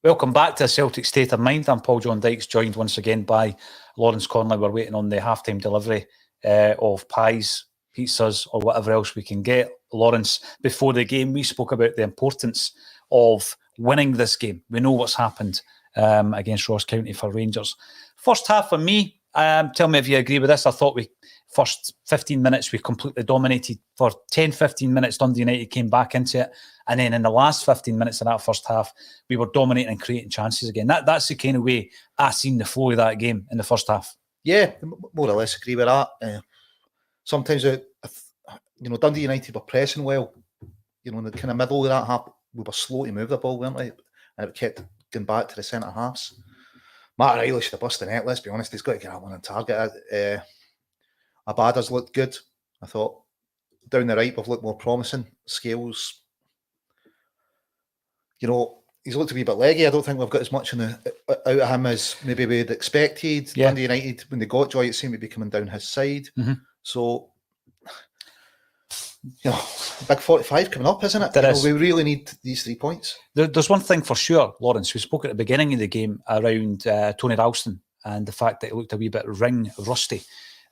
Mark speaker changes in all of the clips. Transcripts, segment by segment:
Speaker 1: Welcome back to A Celtic State of Mind. I'm Paul John Dykes, joined once again by Lawrence Conley. We're waiting on the half-time delivery of pies, pizzas or whatever else we can get. Lawrence, before the game, we spoke about the importance of winning this game. We know what's happened against Ross County for Rangers. First half for me, tell me if you agree with this. I thought first 15 minutes we completely dominated. For 10-15 minutes Dundee United came back into it, and then in the last 15 minutes of that first half we were dominating and creating chances again. That's the kind of way I seen the flow of that game in the first half.
Speaker 2: Yeah, more or less agree with that. Sometimes Dundee United were pressing well. In the kind of middle of that half we were slow to move the ball, weren't we? And it kept going back to the centre halves. Matt Riley should have bust the net, let's be honest. He's got to get that one on target. Abada's looked good. I thought down the right we've looked more promising. Scales, he's looked a wee bit leggy. I don't think we've got as much out of him as maybe we'd expected. Yeah. Dundee United, when they got joy, it seemed to be coming down his side. Mm-hmm. So, big 45 coming up, isn't it? We really need these 3 points.
Speaker 1: There's one thing for sure, Lawrence. We spoke at the beginning of the game around Tony Ralston and the fact that he looked a wee bit ring rusty.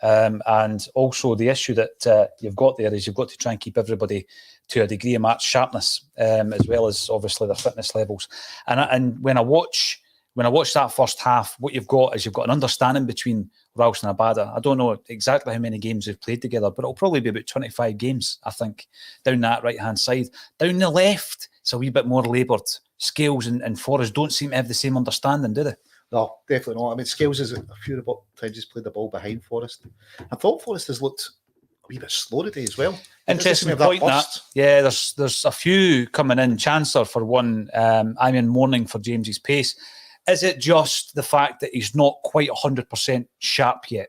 Speaker 1: And also the issue that you've got there is you've got to try and keep everybody to a degree of match sharpness, as well as obviously their fitness levels. And when I watch that first half, what you've got is you've got an understanding between Ralston and Abada. I don't know exactly how many games they've played together, but it'll probably be about 25 games, I think, down that right-hand side. Down the left, it's a wee bit more laboured. Scales and Forrest don't seem to have the same understanding, do they?
Speaker 2: No, definitely not. I mean, Scales is a few times he's played the ball behind Forrest. I thought Forrest has looked a wee bit slow today as well.
Speaker 1: Interesting point that. Yeah, there's a few coming in. Chancellor for one. I'm in mourning for James's pace. Is it just the fact that he's not quite 100% sharp yet?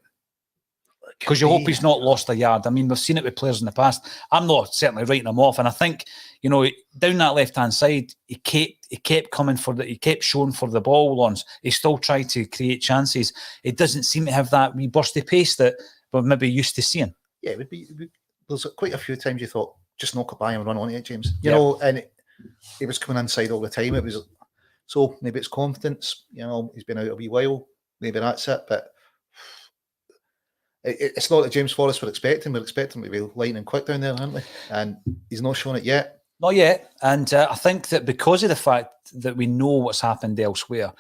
Speaker 1: Because you hope he's not lost a yard. I mean, we've seen it with players in the past. I'm not certainly writing him off, and I think down that left-hand side, he kept coming he kept showing for the ball. Lawrence, he still tried to create chances. It doesn't seem to have that wee bursty pace that we're maybe used to seeing.
Speaker 2: Yeah, it would be. There's quite a few times you thought, just knock it by and run on it, James. And he was coming inside all the time. It was so maybe it's confidence. He's been out a wee while. Maybe that's it, but. It's not that James Forrest we're expecting. We're expecting him to be lightning quick down there, aren't we? And he's not shown it yet.
Speaker 1: Not yet. And I think that because of the fact that we know what's happened elsewhere,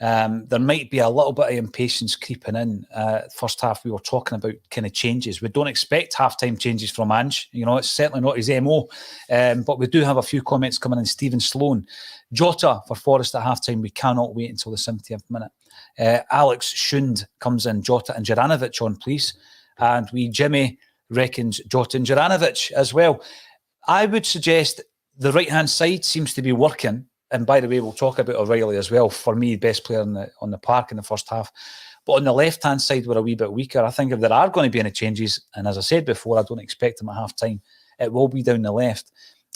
Speaker 1: there might be a little bit of impatience creeping in. First half, we were talking about kind of changes. We don't expect half-time changes from Ange. It's certainly not his MO. But we do have a few comments coming in. Stephen Sloan. Jota for Forrest at half-time. We cannot wait until the 70th minute. Alex Shund comes in. Jota and Juranovic on, please. And Jimmy reckons Jota and Juranovic as well. I would suggest the right-hand side seems to be working. And by the way, we'll talk about O'Reilly as well. For me, best player on the park in the first half. But on the left-hand side, we're a wee bit weaker. I think if there are going to be any changes, and as I said before, I don't expect them at half-time, it will be down the left.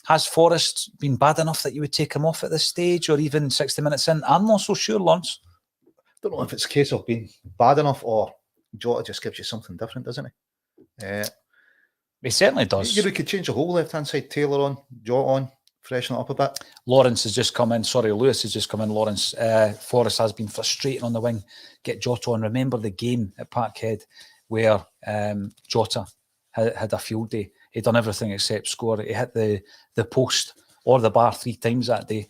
Speaker 1: Has Forrest been bad enough that you would take him off at this stage, or even 60 minutes in? I'm not so sure, Lawrence.
Speaker 2: I don't know if it's a case of being bad enough or Jota just gives you something different, doesn't he?
Speaker 1: He certainly does.
Speaker 2: We could change the whole left-hand side. Taylor on, Jota on, freshen it up a bit.
Speaker 1: Lawrence has just come in. Sorry, Lewis has just come in. Lawrence, Forrest has been frustrating on the wing. Get Jota on. Remember the game at Parkhead where Jota had a field day. He'd done everything except score. He hit the post or the bar 3 times that day.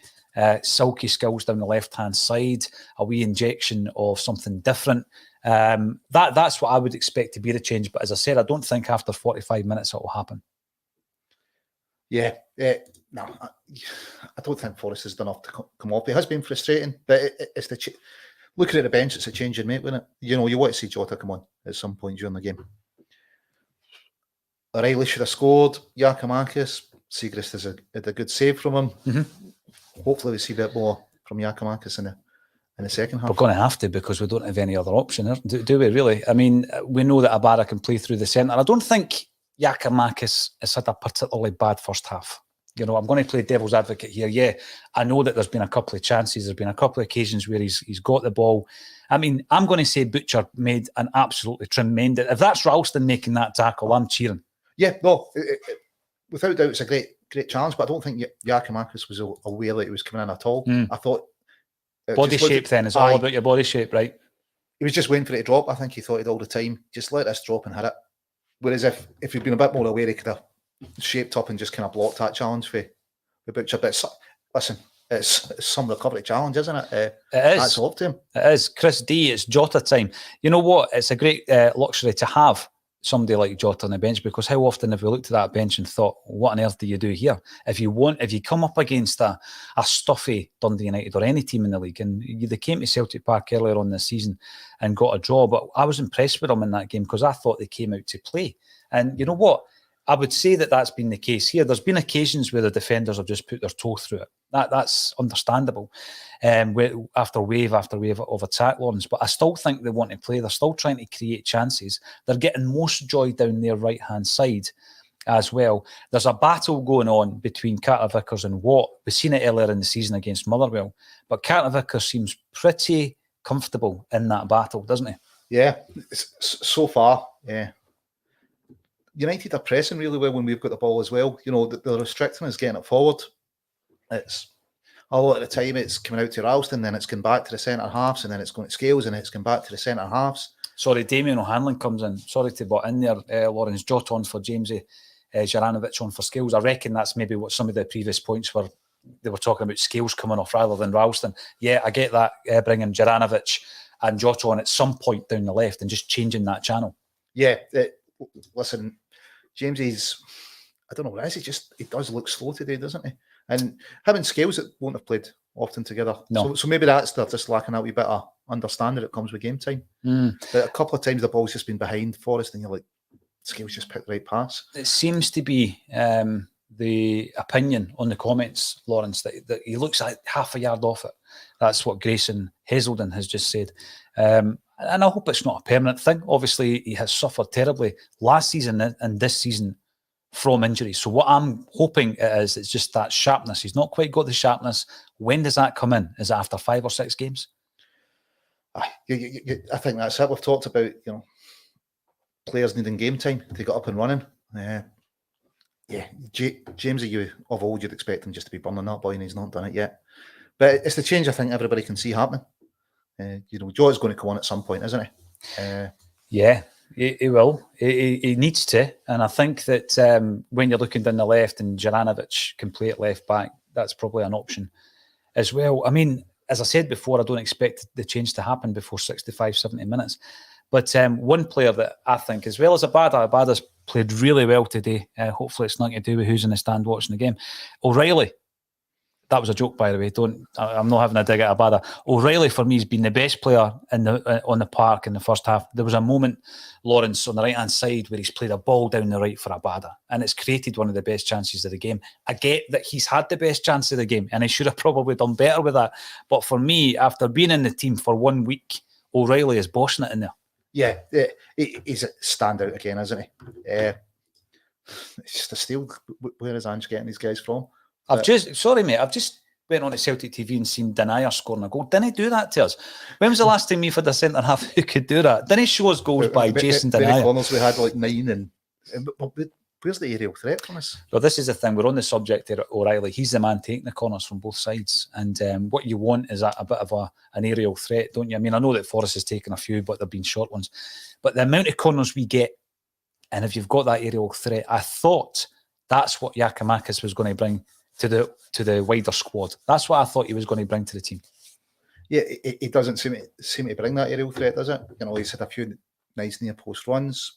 Speaker 1: Silky skills down the left-hand side, a wee injection of something different. That's what I would expect to be the change. But as I said, I don't think after 45 minutes it will happen.
Speaker 2: Yeah, no, I don't think Forrest has done enough to come off. It has been frustrating, but it's looking at the bench, it's a change in mate, wouldn't it? You want to see Jota come on at some point during the game. O'Reilly should have scored. Giakoumakis, Siegrist had a good save from him. Mm-hmm. Hopefully we see a bit more from Giakoumakis in the second half.
Speaker 1: We're going to have to, because we don't have any other option. Do we really? I mean, we know that Abada can play through the centre. I don't think Giakoumakis has had a particularly bad first half. I'm going to play devil's advocate here. Yeah, I know that there's been a couple of chances. There's been a couple of occasions where he's got the ball. I mean, I'm going to say Butcher made an absolutely tremendous... If that's Ralston making that tackle, I'm cheering.
Speaker 2: Yeah, no, without doubt, it's a great challenge, but I don't think Giakoumakis was aware that he was coming in at all. I thought
Speaker 1: Body shape then, it's all about your body shape, right?
Speaker 2: He was just waiting for it to drop. I think he thought it all the time. Just let this drop and hit it. Whereas if he'd been a bit more aware, he could have shaped up and just kind of blocked that challenge for Butcher. But listen, it's some recovery challenge, isn't it?
Speaker 1: It is.
Speaker 2: That's up to him.
Speaker 1: It is. Chris D, it's Jota time. You know what? It's a great luxury to have somebody like Jota on the bench, because how often have we looked at that bench and thought, what on earth do you do here? If you come up against a stuffy Dundee United or any team in the league, and they came to Celtic Park earlier on this season and got a draw, but I was impressed with them in that game because I thought they came out to play. And you know what? I would say that that's been the case here. There's been occasions where the defenders have just put their toe through it. That's understandable. After wave of attack, Lawrence. But I still think they want to play. They're still trying to create chances. They're getting most joy down their right-hand side as well. There's a battle going on between Carter Vickers and Watt. We've seen it earlier in the season against Motherwell. But Carter Vickers seems pretty comfortable in that battle, doesn't he?
Speaker 2: Yeah, so far, yeah. United are pressing really well when we've got the ball as well. You know, they're restricting us getting it forward. It's a lot of the time it's coming out to Ralston, then it's going back to the centre halves, and then it's going to Scales, and it's going back to the centre halves.
Speaker 1: Sorry, Damien O'Hanlon comes in. Sorry to butt in there, Lawrence. Jota on for Jamesy, Juranovic on for Scales. I reckon that's maybe what some of the previous points were. They were talking about Scales coming off rather than Ralston. Yeah, I get that, bringing Juranovic and Jota on at some point down the left and just changing that channel.
Speaker 2: Yeah, listen, Jamesy's, I don't know what it is, he does look slow today, doesn't he? And him and Scales won't have played often together.
Speaker 1: No.
Speaker 2: So maybe they're just lacking a wee bit of understanding that comes with game time. But a couple of times the ball's just been behind Forrest and you're like, Scales just picked the right pass.
Speaker 1: It seems to be the opinion on the comments, Lawrence, that he looks like half a yard off it. That's what Grayson Hazelden has just said. And I hope it's not a permanent thing. Obviously, he has suffered terribly last season and this season from injuries. So what I'm hoping it is, it's just that sharpness. He's not quite got the sharpness. When does that come in? Is it after 5 or 6 games?
Speaker 2: I think that's it. We've talked about, players needing game time to get up and running. Jamesy, you of old, you'd expect him just to be burning that boy, and he's not done it yet. But it's the change I think everybody can see happening. Joe's going to come on at some point, isn't he?
Speaker 1: Yeah, he will. He needs to. And I think that when you're looking down the left and Juranovic can play at left back, that's probably an option as well. I mean, as I said before, I don't expect the change to happen before 65, 70 minutes. But one player that I think, as well as Abada's played really well today. Hopefully it's nothing to do with who's in the stand watching the game. O'Reilly. That was a joke, by the way. I'm not having a dig at Abada. O'Reilly, for me, has been the best player on the park in the first half. There was a moment, Lawrence, on the right-hand side where he's played a ball down the right for Abada, and it's created one of the best chances of the game. I get that he's had the best chance of the game, and he should have probably done better with that. But for me, after being in the team for 1 week, O'Reilly is bossing it in there.
Speaker 2: Yeah, he's a standout again, isn't he? It's just a steal. Where is Ange getting these guys from?
Speaker 1: I've just went on to Celtic TV and seen Denier scoring a goal. Didn't he do that to us? When was the last time we've had a centre half who could do that? Didn't he show us goals by Jason Denier?
Speaker 2: Corners we had like 9, and where's the aerial threat from us?
Speaker 1: Well, this is the thing. We're on the subject here at O'Reilly. He's the man taking the corners from both sides, and what you want is a bit of an aerial threat, don't you? I mean, I know that Forrest has taken a few, but they've been short ones. But the amount of corners we get, and if you've got that aerial threat, I thought that's what Giakoumakis was going to bring to the wider squad. That's what I thought he was going to bring to the team.
Speaker 2: Yeah, he doesn't seem to bring that aerial threat, does it? He's had a few nice near post runs.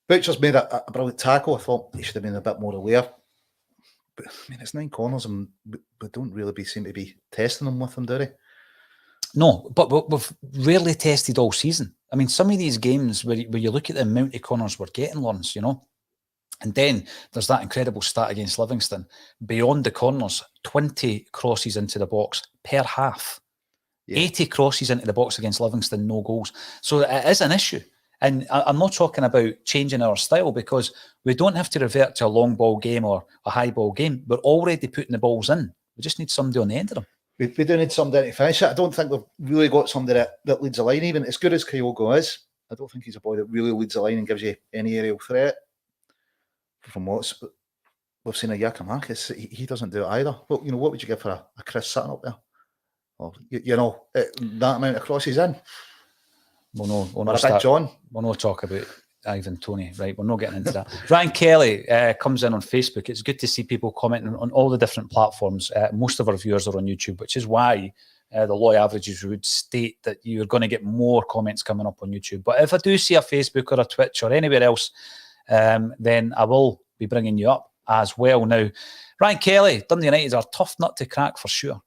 Speaker 2: Butcher's made a brilliant tackle. I thought he should have been a bit more aware. But I mean, it's 9 corners, and we don't really seem to be testing them with them, do they?
Speaker 1: No, but we've rarely tested all season. I mean, some of these games where you look at the amount of corners we're getting, Lawrence, And then there's that incredible stat against Livingston. Beyond the corners, 20 crosses into the box per half. Yeah. 80 crosses into the box against Livingston, no goals. So it is an issue. And I'm not talking about changing our style, because we don't have to revert to a long ball game or a high ball game. We're already putting the balls in. We just need somebody on the end of them.
Speaker 2: We do need somebody to finish it. I don't think we've really got somebody that leads the line. Even as good as Kyogo is, I don't think he's a boy that really leads the line and gives you any aerial threat. From what we've seen of Giakoumakis, he doesn't do it either. But what would you give for a Chris sitting up there? Or, that amount of crosses in.
Speaker 1: We'll
Speaker 2: Or
Speaker 1: not
Speaker 2: a big John.
Speaker 1: We'll not talk about Ivan Toney, right? We're not getting into that. Ryan Kelly comes in on Facebook. It's good to see people commenting on all the different platforms. Most of our viewers are on YouTube, which is why the law averages would state that you're going to get more comments coming up on YouTube. But if I do see a Facebook or a Twitch or anywhere else, then I will be bringing you up as well. Now, Ryan Kelly, Dundee United are a tough nut to crack for sure.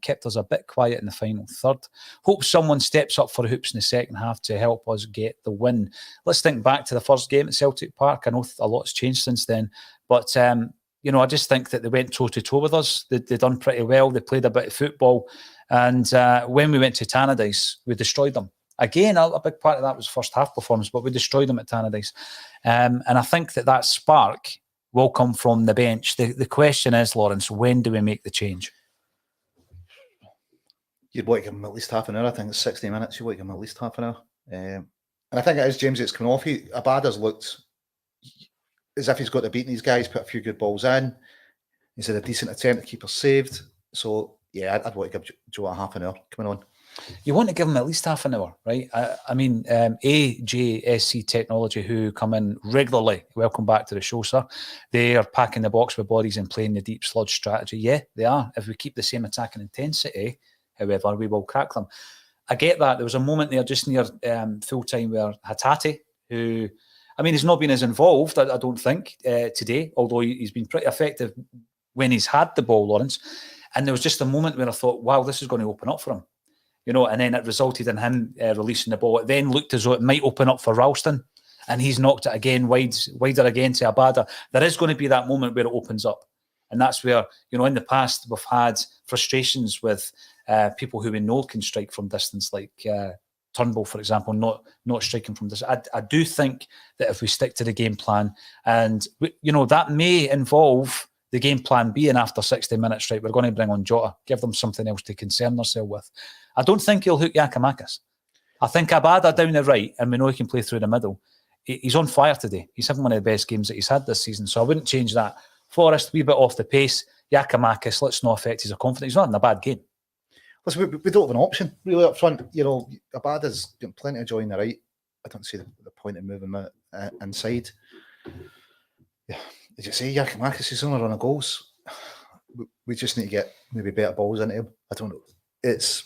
Speaker 1: Kept us a bit quiet in the final third. Hope someone steps up for hoops in the second half to help us get the win. Let's think back to the first game at Celtic Park. I know a lot's changed since then, but I just think that they went toe-to-toe with us. They done pretty well. They played a bit of football. And when we went to Tannadice, we destroyed them. Again, a big part of that was first half performance, but we destroyed them at Tannadice. And I think that spark will come from the bench. The question is, Lawrence, when do we make the change?
Speaker 2: You'd want to give him at least half an hour. I think it's 60 minutes. You want to give him at least half an hour. And I think it is James that's coming off. Abada's looked as if he's got to beat these guys, put a few good balls in. He's had a decent attempt to keep us saved. So, yeah, I'd want to give Joe a half an hour coming on.
Speaker 1: You want to give him at least half an hour, right? I mean, AJSC Technology, who come in regularly, welcome back to the show, sir. They are packing the box with bodies and playing the deep sludge strategy. Yeah, they are. If we keep the same attacking intensity, however, we will crack them. I get that. There was a moment there just near full-time where Hatate, who, I mean, he's not been as involved, I don't think, today, although he's been pretty effective when he's had the ball, Lawrence. And there was just a moment where I thought, wow, this is going to open up for him. And then it resulted in him releasing the ball. It then looked as though it might open up for Ralston, and he's knocked it again, wider again to Abada. There is going to be that moment where it opens up. And that's where, in the past, we've had frustrations with people who we know can strike from distance, like Turnbull, for example, not striking from distance. I do think that if we stick to the game plan, and, that may involve the game plan being after 60 minutes, right, we're going to bring on Jota, give them something else to concern themselves with. I don't think he'll hook Giakoumakis. I think Abada down the right, and we know he can play through the middle. He's on fire today. He's having one of the best games that he's had this season, so I wouldn't change that. Forrest, a wee bit off the pace. Giakoumakis, let's not affect his confidence. He's not in a bad game.
Speaker 2: Listen, we don't have an option really up front. Abada's got plenty of joy on the right. I don't see the point in moving him inside. Yeah, as you say, Giakoumakis is on a run of goals. We just need to get maybe better balls into him. I don't know. It's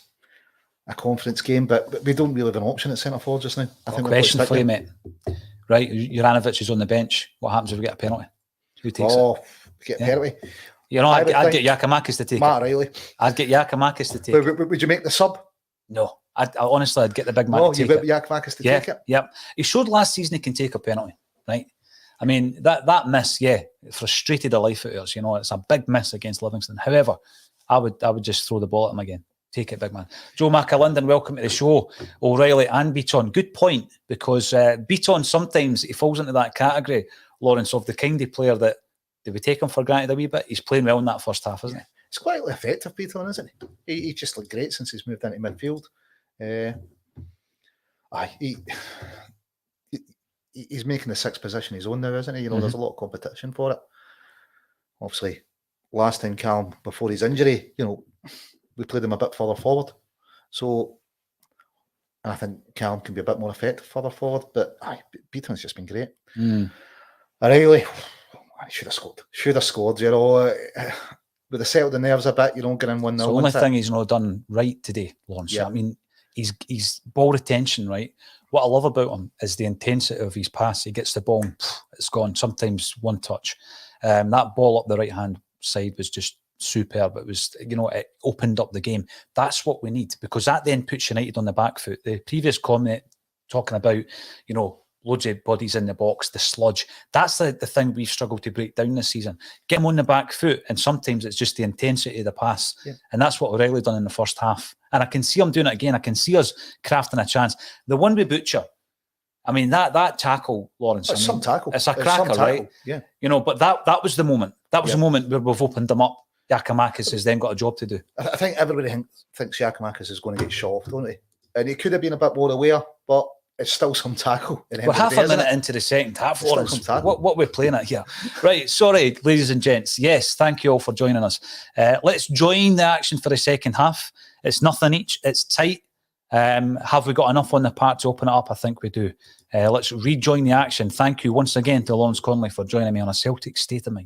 Speaker 2: a confidence game, but we don't really have an option at centre forward just now. I think
Speaker 1: question for you, mate. Right, Juranovic is on the bench. What happens if we get a penalty? Who takes it?
Speaker 2: Get a penalty.
Speaker 1: I'd get Giakoumakis to take
Speaker 2: Matt Riley.
Speaker 1: I'd get Giakoumakis to take it.
Speaker 2: Would you make the sub?
Speaker 1: No. Honestly, I'd get the big man to take
Speaker 2: it. Giakoumakis to take it?
Speaker 1: Yeah. He showed last season he can take a penalty, right? I mean, that miss, it frustrated the life out of us. It's a big miss against Livingston. However, I would just throw the ball at him again. Take it, big man. Joe McAlinden, welcome to the show. O'Reilly and Beaton. Good point, because Beaton, sometimes he falls into that category, Lawrence, of the kind of player that, do we take him for granted a wee bit? He's playing well in that first half, isn't he?
Speaker 2: He's quite effective, Beaton, isn't he? He's just looked great since he's moved into midfield. He's making the sixth position his own now, isn't he? There's a lot of competition for it. Obviously, last time Callum, before his injury, we played him a bit further forward. So I think Callum can be a bit more effective further forward, but Beaton's just been great. O'Reilly, should have scored, With the settled the nerves a bit, get in 1-0.
Speaker 1: The only thing he's not done right today, Lawrence. Yeah. I mean, he's ball retention, right? What I love about him is the intensity of his pass. He gets the ball and it's gone. Sometimes one touch. That ball up the right-hand side was just superb. It was, it opened up the game. That's what we need, because that then puts United on the back foot. The previous comment talking about, loads of bodies in the box, the sludge. That's the thing we've struggled to break down this season. Get them on the back foot, and sometimes it's just the intensity of the pass. Yeah. And that's what O'Reilly done in the first half. And I can see him doing it again. I can see us crafting a chance. The one with Butcher, I mean, that tackle, Lawrence.
Speaker 2: It's some tackle.
Speaker 1: It's a cracker, right?
Speaker 2: Yeah.
Speaker 1: But that was the moment. That was the moment where we've opened them up. Giakoumakis has then got a job to do.
Speaker 2: I think everybody thinks Giakoumakis is going to get shot off, don't they? And he could have been a bit more aware, but it's still some tackle. At the end
Speaker 1: We're
Speaker 2: of the
Speaker 1: half
Speaker 2: day,
Speaker 1: a
Speaker 2: isn't
Speaker 1: minute
Speaker 2: it?
Speaker 1: into the second half,
Speaker 2: It's still
Speaker 1: Lawrence.
Speaker 2: some tackle.
Speaker 1: What we're playing at here. Right, sorry, ladies and gents. Yes, thank you all for joining us. Let's join the action for the second half. It's nothing each. It's tight. Have we got enough on the part to open it up? I think we do. Let's rejoin the action. Thank you once again to Lawrence Conley for joining me on A Celtic State of Mind.